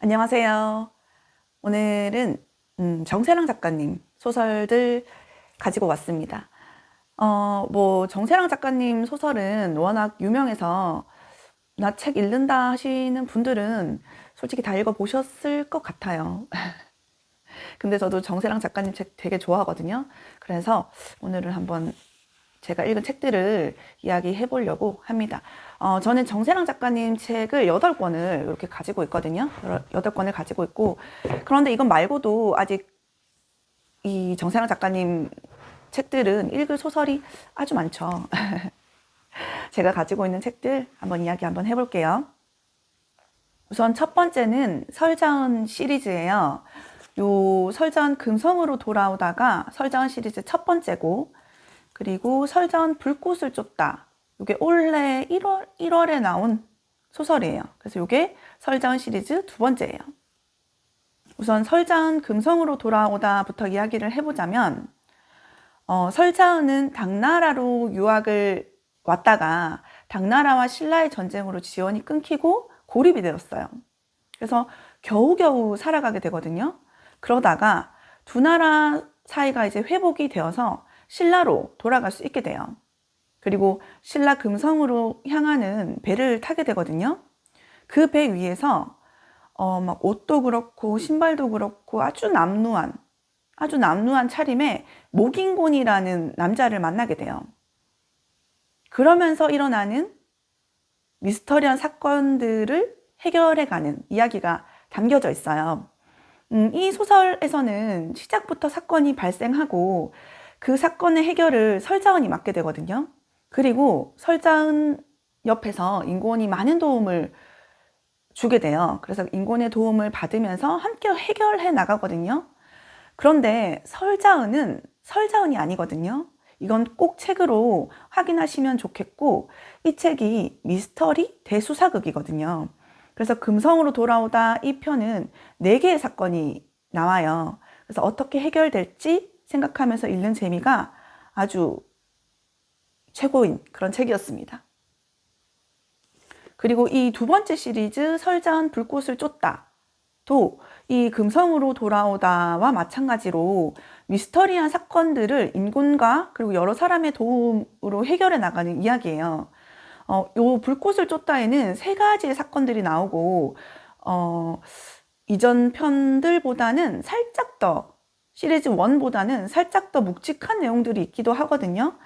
안녕하세요. 오늘은 정세랑 작가님 소설들 가지고 왔습니다. 정세랑 작가님 소설은 워낙 유명해서 나 책 읽는다 하시는 분들은 솔직히 다 읽어보셨을 것 같아요. 근데 저도 정세랑 작가님 책 되게 좋아하거든요. 그래서 오늘은 한번 제가 읽은 책들을 이야기해 보려고 합니다. 저는 정세랑 작가님 책을 8권을 이렇게 가지고 있거든요. 8권을 가지고 있고, 그런데 이건 말고도 아직 이 정세랑 작가님 책들은 읽을 소설이 아주 많죠. 제가 가지고 있는 책들 한번 이야기 한번 해볼게요. 우선 첫 번째는 설자은 시리즈예요. 요 설자은 금성으로 돌아오다가 설자은 시리즈 첫 번째고, 그리고 설자은 불꽃을 쫓다. 이게 올해 1월에 나온 소설이에요. 그래서 이게 설자은 시리즈 두 번째예요. 우선 설자은 금성으로 돌아오다부터 이야기를 해보자면, 설자은은 당나라로 유학을 왔다가 당나라와 신라의 전쟁으로 지원이 끊기고 고립이 되었어요. 그래서 겨우겨우 살아가게 되거든요. 그러다가 두 나라 사이가 이제 회복이 되어서 신라로 돌아갈 수 있게 돼요. 그리고 신라 금성으로 향하는 배를 타게 되거든요. 그 배 위에서 막 옷도 그렇고 신발도 그렇고 아주 남루한 차림의 목인곤이라는 남자를 만나게 돼요. 그러면서 일어나는 미스터리한 사건들을 해결해가는 이야기가 담겨져 있어요. 이 소설에서는 시작부터 사건이 발생하고 그 사건의 해결을 설자은이 맡게 되거든요. 그리고 설자은 옆에서 인곤이 많은 도움을 주게 돼요. 그래서 인곤의 도움을 받으면서 함께 해결해 나가거든요. 그런데 설자은은 설자은이 아니거든요. 이건 꼭 책으로 확인하시면 좋겠고, 이 책이 미스터리 대수사극이거든요. 그래서 금성으로 돌아오다 이 편은 4개의 사건이 나와요. 그래서 어떻게 해결될지 생각하면서 읽는 재미가 아주 최고인 그런 책이었습니다. 그리고 이 두 번째 시리즈 설자은 불꽃을 쫓다도 이 금성으로 돌아오다와 마찬가지로 미스터리한 사건들을 인곤과 그리고 여러 사람의 도움으로 해결해 나가는 이야기예요. 요 불꽃을 쫓다에는 3가지의 사건들이 나오고, 이전 편들보다는 살짝 더, 시리즈 1보다는 살짝 더 묵직한 내용들이 있기도 하거든요.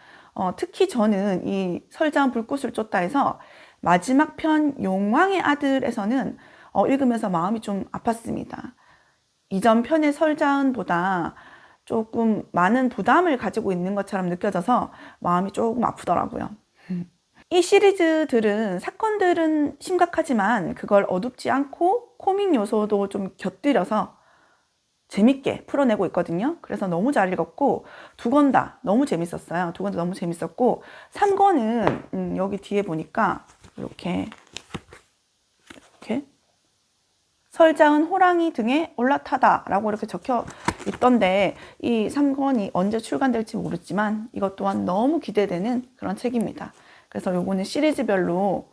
특히 저는 이 설자은 불꽃을 쫓다에서 마지막 편 용왕의 아들에서는 읽으면서 마음이 좀 아팠습니다. 이전 편의 설자은보다 조금 많은 부담을 가지고 있는 것처럼 느껴져서 마음이 조금 아프더라고요. 이 시리즈들은 사건들은 심각하지만 그걸 어둡지 않고 코믹 요소도 좀 곁들여서 재밌게 풀어내고 있거든요. 그래서 너무 잘 읽었고, 2권 다 너무 재밌었어요. 2권 다 너무 재밌었고, 3권은 여기 뒤에 보니까 이렇게 설자은 호랑이 등에 올라타다 라고 이렇게 적혀 있던데, 이 3권이 언제 출간될지 모르지만 이것 또한 너무 기대되는 그런 책입니다. 그래서 요거는 시리즈별로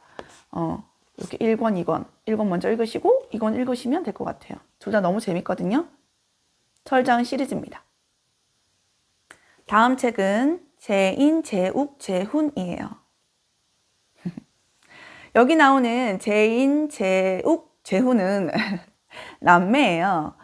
이렇게 1권, 2권, 1권 먼저 읽으시고 2권 읽으시면 될 것 같아요. 둘 다 너무 재밌거든요. 설자은 시리즈입니다. 다음 책은 재인, 재욱, 재훈이에요. 여기 나오는 재인, 재욱, 재훈은 남매예요.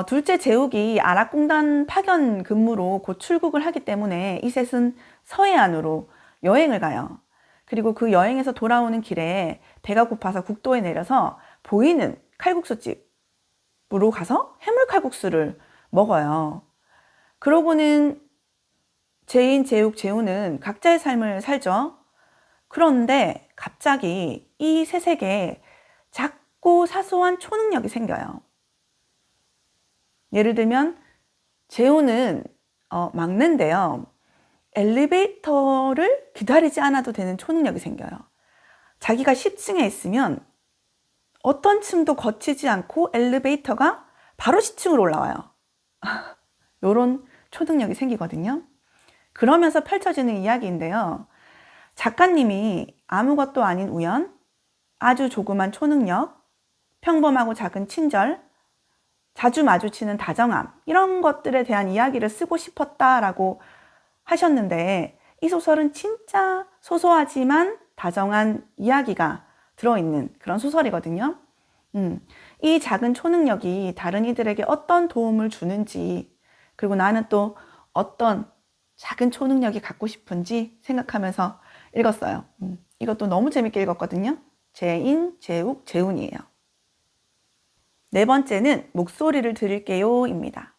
둘째 재욱이 아랍공단 파견 근무로 곧 출국을 하기 때문에 이 셋은 서해안으로 여행을 가요. 그리고 그 여행에서 돌아오는 길에 배가 고파서 국도에 내려서 보이는 칼국수집으로 가서 해물칼국수를 먹어요. 그러고는 재인, 재욱, 재훈은 각자의 삶을 살죠. 그런데 갑자기 이 셋에게 작고 사소한 초능력이 생겨요. 예를 들면 재훈은 막는데요. 엘리베이터를 기다리지 않아도 되는 초능력이 생겨요. 자기가 10층에 있으면 어떤 층도 거치지 않고 엘리베이터가 바로 10층으로 올라와요. 이런 초능력이 생기거든요. 그러면서 펼쳐지는 이야기인데요. 작가님이 아무것도 아닌 우연, 아주 조그만 초능력, 평범하고 작은 친절, 자주 마주치는 다정함, 이런 것들에 대한 이야기를 쓰고 싶었다라고 하셨는데, 이 소설은 진짜 소소하지만 다정한 이야기가 들어있는 그런 소설이거든요. 이 작은 초능력이 다른 이들에게 어떤 도움을 주는지, 그리고 나는 또 어떤 작은 초능력이 갖고 싶은지 생각하면서 읽었어요. 이것도 너무 재밌게 읽었거든요. 재인, 재욱, 재운이에요. 네 번째는 목소리를 들을게요입니다.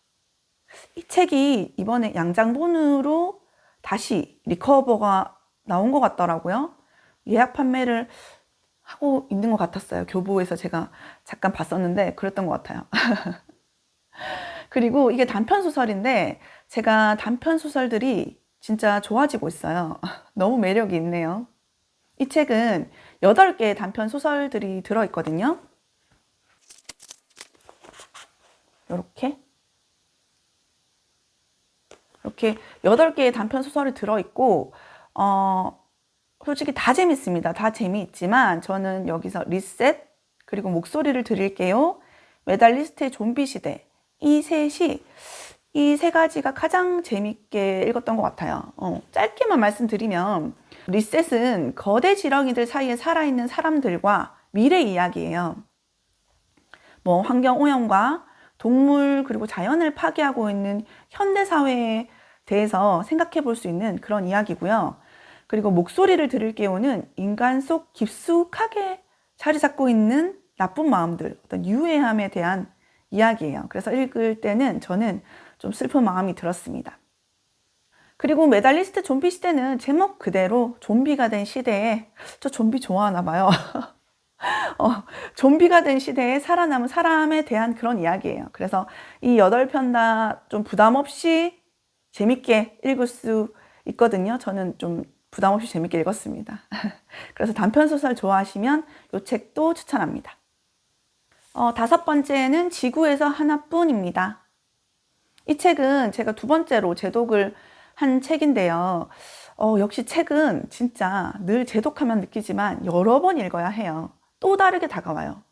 이 책이 이번에 양장본으로 다시 리커버가 나온 것 같더라고요. 예약 판매를 하고 있는 것 같았어요. 교보에서 제가 잠깐 봤었는데 그랬던 것 같아요. 그리고 이게 단편소설인데 제가 단편소설들이 진짜 좋아지고 있어요. 너무 매력이 있네요. 이 책은 8개의 단편소설들이 들어있거든요. 이렇게 8개의 단편소설이 들어있고 솔직히 다 재밌습니다. 다 재미있지만 저는 여기서 리셋, 그리고 목소리를 드릴게요, 메달리스트의 좀비 시대, 이 세 가지가 가장 재밌게 읽었던 것 같아요. 짧게만 말씀드리면 리셋은 거대 지렁이들 사이에 살아있는 사람들과 미래 이야기예요. 뭐 환경 오염과 동물 그리고 자연을 파괴하고 있는 현대 사회에 대해서 생각해 볼 수 있는 그런 이야기고요. 그리고 목소리를 들을게요는 인간 속 깊숙하게 자리 잡고 있는 나쁜 마음들, 어떤 유해함에 대한 이야기예요. 그래서 읽을 때는 저는 좀 슬픈 마음이 들었습니다. 그리고 메달리스트 좀비 시대는 제목 그대로 좀비가 된 시대에, 저 좀비 좋아하나 봐요. 좀비가 된 시대에 살아남은 사람에 대한 그런 이야기예요. 그래서 이 8편 다 좀 부담 없이 재밌게 읽을 수 있거든요. 저는 좀 부담 없이 재밌게 읽었습니다. 그래서 단편소설 좋아하시면 이 책도 추천합니다. 5번째는 지구에서 하나뿐입니다. 이 책은 제가 2번째로 제독을 한 책인데요. 역시 책은 진짜 늘 제독하면 느끼지만 여러 번 읽어야 해요. 또 다르게 다가와요.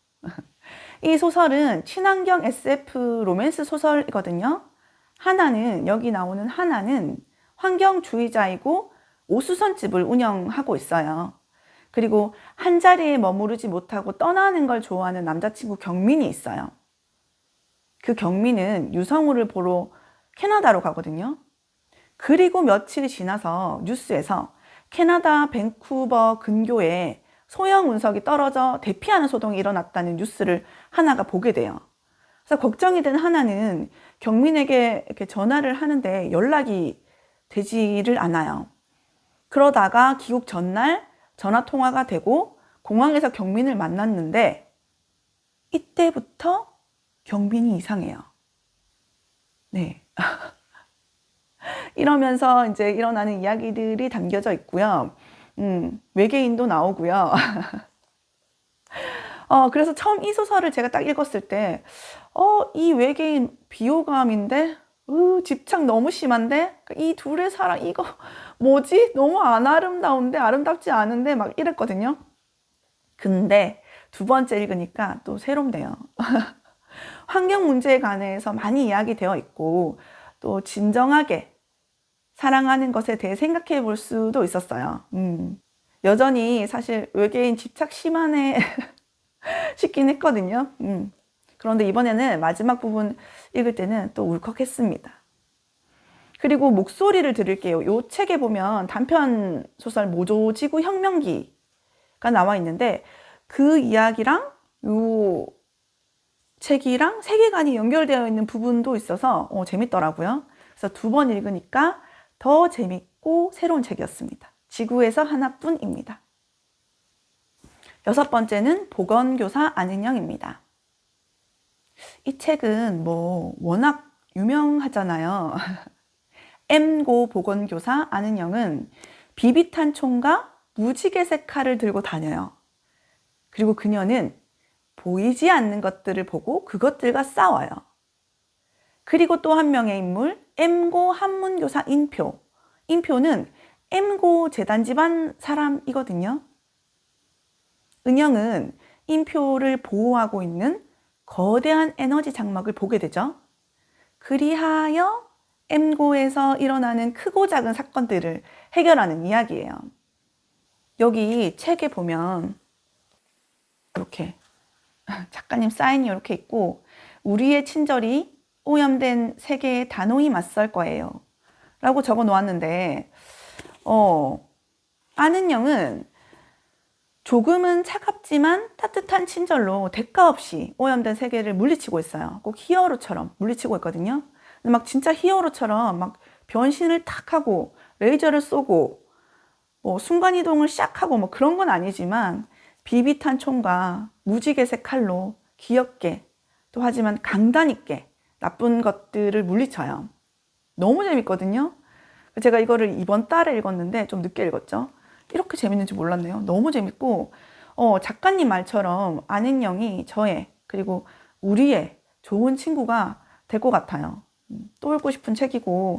이 소설은 친환경 SF 로맨스 소설이거든요. 여기 나오는 하나는 환경주의자이고 오수선집을 운영하고 있어요. 그리고 한 자리에 머무르지 못하고 떠나는 걸 좋아하는 남자친구 경민이 있어요. 그 경민은 유성우를 보러 캐나다로 가거든요. 그리고 며칠이 지나서 뉴스에서 캐나다 밴쿠버 근교에 소형 운석이 떨어져 대피하는 소동이 일어났다는 뉴스를 하나가 보게 돼요. 그래서 걱정이 된 하나는 경민에게 이렇게 전화를 하는데 연락이 되지를 않아요. 그러다가 귀국 전날 전화 통화가 되고 공항에서 경민을 만났는데 이때부터 경민이 이상해요. 네. 이러면서 이제 일어나는 이야기들이 담겨져 있고요. 외계인도 나오고요. 그래서 처음 이 소설을 제가 딱 읽었을 때, 이 외계인 비호감인데, 집착 너무 심한데, 이 둘의 사랑, 이거 뭐지? 너무 안 아름다운데, 아름답지 않은데, 막 이랬거든요. 근데 2번째 읽으니까 또 새롭네요. 환경 문제에 관해서 많이 이야기되어 있고, 또 진정하게 사랑하는 것에 대해 생각해 볼 수도 있었어요. 여전히 사실 외계인 집착 심하네 싶긴 했거든요. 그런데 이번에는 마지막 부분 읽을 때는 또 울컥했습니다. 그리고 목소리를 들을게요. 이 책에 보면 단편 소설 모조지구 혁명기가 나와 있는데 그 이야기랑 이 책이랑 세계관이 연결되어 있는 부분도 있어서 재밌더라고요. 그래서 2번 읽으니까 더 재밌고 새로운 책이었습니다. 지구에서 하나뿐입니다. 6번째는 보건교사 안은영입니다. 이 책은 뭐 워낙 유명하잖아요. M고 보건교사 안은영은 비비탄 총과 무지개색 칼을 들고 다녀요. 그리고 그녀는 보이지 않는 것들을 보고 그것들과 싸워요. 그리고 또 한 명의 인물, M고 한문교사 인표. 인표는 M고 재단 집안 사람이거든요. 은영은 인표를 보호하고 있는 거대한 에너지 장막을 보게 되죠. 그리하여 M고에서 일어나는 크고 작은 사건들을 해결하는 이야기예요. 여기 책에 보면 이렇게 작가님 사인이 이렇게 있고, 우리의 친절이 오염된 세계에 단호히 맞설 거예요 라고 적어 놓았는데, 아는 영은 조금은 차갑지만 따뜻한 친절로 대가 없이 오염된 세계를 물리치고 있어요. 꼭 히어로처럼 물리치고 있거든요. 근데 막 진짜 히어로처럼 막 변신을 탁 하고 레이저를 쏘고 뭐 순간이동을 샥 하고 뭐 그런 건 아니지만, 비비탄 총과 무지개색 칼로 귀엽게, 또 하지만 강단 있게 나쁜 것들을 물리쳐요. 너무 재밌거든요. 제가 이거를 이번 달에 읽었는데 좀 늦게 읽었죠. 이렇게 재밌는지 몰랐네요. 너무 재밌고, 작가님 말처럼 아는 영이 저의, 그리고 우리의 좋은 친구가 될 것 같아요. 또 읽고 싶은 책이고,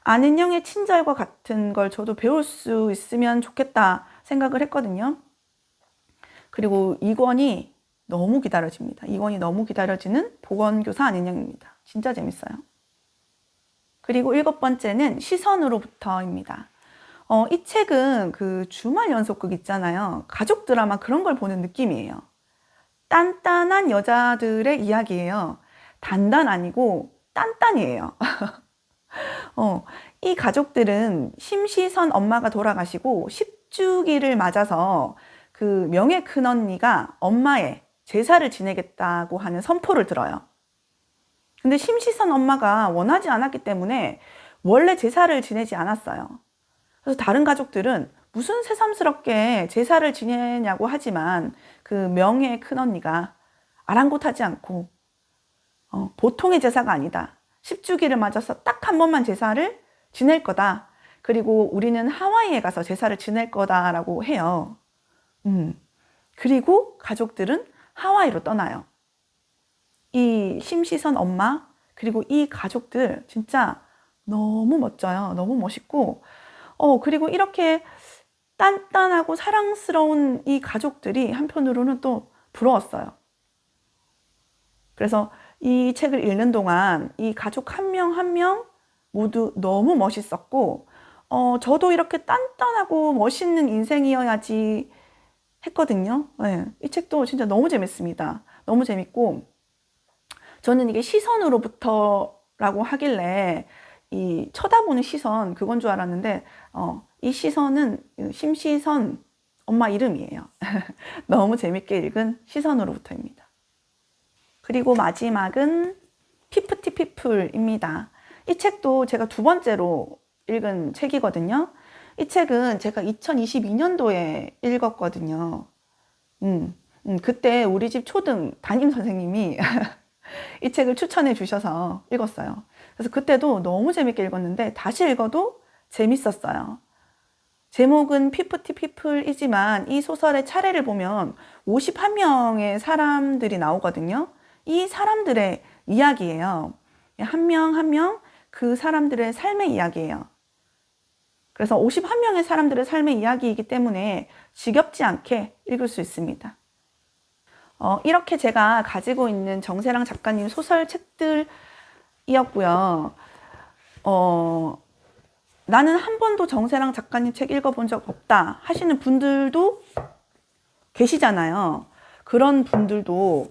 아는 영의 친절과 같은 걸 저도 배울 수 있으면 좋겠다 생각을 했거든요. 그리고 이 권이 너무 기다려집니다. 이 권이 너무 기다려지는 보건교사 아는 영입니다. 진짜 재밌어요. 그리고 7번째는 시선으로부터입니다. 이 책은 그 주말 연속극 있잖아요. 가족 드라마 그런 걸 보는 느낌이에요. 단단한 여자들의 이야기예요. 단단 아니고 딴딴이에요. 이 가족들은 심시선 엄마가 돌아가시고 10주기를 맞아서 그 명예 큰언니가 엄마의 제사를 지내겠다고 하는 선포를 들어요. 근데 심시선 엄마가 원하지 않았기 때문에 원래 제사를 지내지 않았어요. 그래서 다른 가족들은 무슨 새삼스럽게 제사를 지내냐고 하지만, 그 명예 큰언니가 아랑곳하지 않고 보통의 제사가 아니다. 10주기를 맞아서 딱 한 번만 제사를 지낼 거다. 그리고 우리는 하와이에 가서 제사를 지낼 거다라고 해요. 그리고 가족들은 하와이로 떠나요. 이 심시선 엄마, 그리고 이 가족들 진짜 너무 멋져요. 너무 멋있고, 그리고 이렇게 단단하고 사랑스러운 이 가족들이 한편으로는 또 부러웠어요. 그래서 이 책을 읽는 동안 이 가족 한 명 한 명 모두 너무 멋있었고, 저도 이렇게 단단하고 멋있는 인생이어야지 했거든요. 네, 이 책도 진짜 너무 재밌습니다. 너무 재밌고, 저는 이게 시선으로부터라고 하길래 이 쳐다보는 시선 그건 줄 알았는데, 이 시선은 심시선 엄마 이름이에요. 너무 재밌게 읽은 시선으로부터입니다. 그리고 마지막은 피프티 피플입니다. 이 책도 제가 2번째로 읽은 책이거든요. 이 책은 제가 2022년도에 읽었거든요. 그때 우리 집 초등 담임 선생님이 이 책을 추천해 주셔서 읽었어요. 그래서 그때도 너무 재밌게 읽었는데 다시 읽어도 재밌었어요. 제목은 피프티 피플이지만 이 소설의 차례를 보면 51명의 사람들이 나오거든요. 이 사람들의 이야기예요. 한 명 한 명 그 사람들의 삶의 이야기예요. 그래서 51명의 사람들의 삶의 이야기이기 때문에 지겹지 않게 읽을 수 있습니다. 이렇게 제가 가지고 있는 정세랑 작가님 소설책들이었고요. 나는 한 번도 정세랑 작가님 책 읽어본 적 없다 하시는 분들도 계시잖아요. 그런 분들도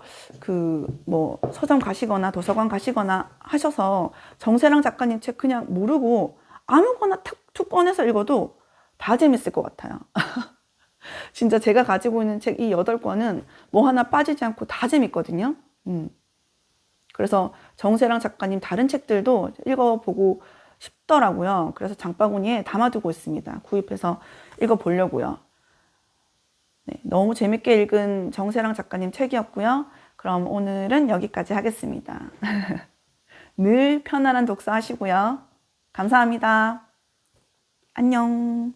뭐 서점 가시거나 도서관 가시거나 하셔서 정세랑 작가님 책 그냥 모르고 아무거나 툭 꺼내서 읽어도 다 재밌을 것 같아요. 진짜 제가 가지고 있는 책 이 8권은 뭐 하나 빠지지 않고 다 재밌거든요. 그래서 정세랑 작가님 다른 책들도 읽어보고 싶더라고요. 그래서 장바구니에 담아두고 있습니다. 구입해서 읽어보려고요. 네, 너무 재밌게 읽은 정세랑 작가님 책이었고요. 그럼 오늘은 여기까지 하겠습니다. 늘 편안한 독서 하시고요. 감사합니다. 안녕.